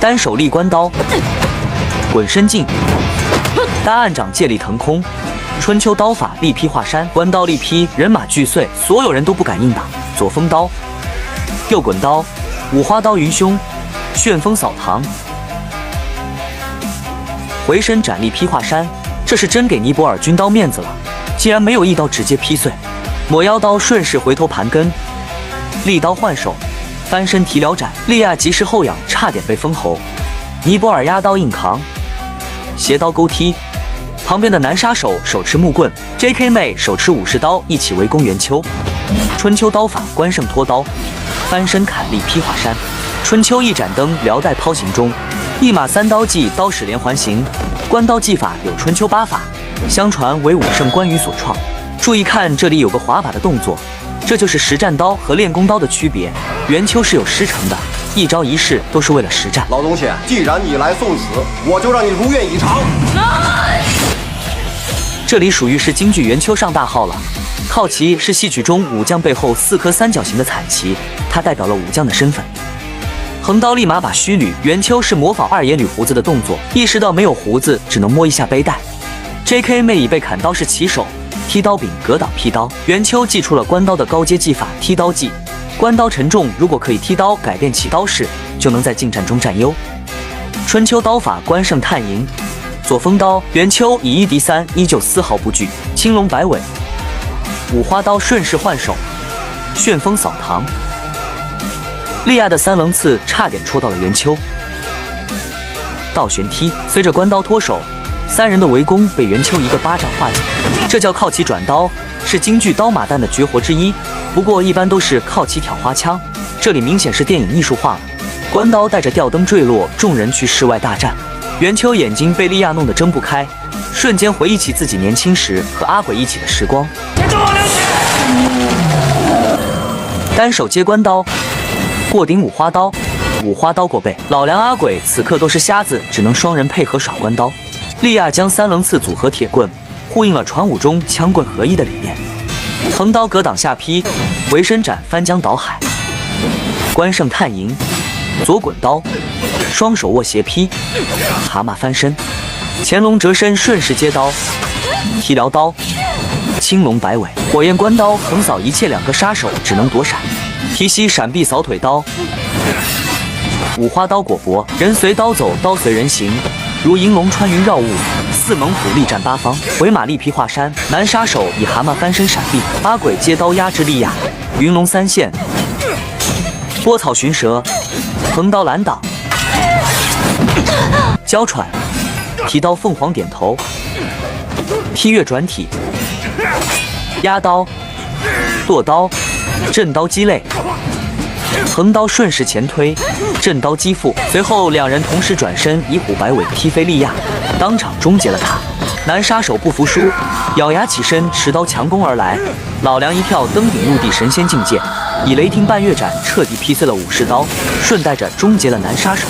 单手立关刀，滚身劲，单按掌借力腾空。春秋刀法力劈华山，关刀力劈，人马俱碎，所有人都不敢硬挡。左风刀，右滚刀，五花刀云胸，旋风扫堂，回身斩力劈华山，这是真给尼泊尔军刀面子了，竟然没有一刀直接劈碎。抹腰刀顺势回头盘根，利刀换手，翻身提撩斩，利亚及时后仰，差点被封喉。尼泊尔压刀硬扛，斜刀勾踢。旁边的男杀手手持木棍 ，J.K. 妹手持武士刀一起围攻袁秋。春秋刀法关胜拖刀，翻身砍力劈华山。春秋一盏灯辽带抛行中，一马三刀技刀使连环行。关刀技法有春秋八法，相传为武圣关羽所创。注意看，这里有个滑把的动作，这就是实战刀和练功刀的区别。袁秋是有师承的，一招一式都是为了实战。老东西，既然你来送死，我就让你如愿以偿。这里属于是京剧袁秋上大号了。靠旗是戏曲中武将背后4颗三角形的彩旗，它代表了武将的身份。横刀立马把须捋，袁秋是模仿二爷捋胡子的动作，意识到没有胡子，只能摸一下背带。J.K. 妹已被砍刀是起手，踢刀柄格挡劈刀。袁秋祭出了关刀的高阶技法踢刀技，关刀沉重，如果可以踢刀改变起刀式，就能在近战中占优。春秋刀法关胜探营，左风刀袁秋以1敌3，依旧丝毫不惧，青龙摆尾。五花刀顺势换手，旋风扫堂。利亚的三棱刺差点戳到了袁秋，倒旋踢，随着关刀脱手，三人的围攻被袁秋一个巴掌化解。这叫靠旗转刀，是京剧刀马旦的绝活之一。不过一般都是靠旗挑花枪，这里明显是电影艺术化了。关刀带着吊灯坠落，众人去室外大战。袁秋眼睛被利亚弄得睁不开，瞬间回忆起自己年轻时和阿鬼一起的时光。单手接关刀，过顶五花刀，五花刀过背。老梁阿鬼此刻都是瞎子，只能双人配合耍关刀。利亚将三棱刺组合铁棍，呼应了传武中枪棍合一的理念。横刀格挡下劈，回身斩翻江倒海。关胜探营，左滚刀，双手握斜劈，蛤蟆翻身，乾隆折身顺势接刀，提撩刀，青龙摆尾，火焰关刀横扫一切，两个杀手只能躲闪，提膝闪避扫腿刀，五花刀裹脖，人随刀走，刀随人行，如银龙穿云绕雾，四猛虎力战八方，回马力劈华山，男杀手以蛤蟆翻身闪避，阿鬼接刀压制利亚，云龙三线，拨草寻蛇，横刀拦挡，娇喘，提刀凤凰点头，踢跃转体，压刀，剁刀，震刀击肋，横刀顺势前推，震刀击腹，随后两人同时转身以虎摆尾踢飞利亚，当场终结了他。男杀手不服输，咬牙起身持刀强攻而来，老梁一跳登顶陆地神仙境界，以雷霆半月斩彻底劈碎了武士刀，顺带着终结了男杀手。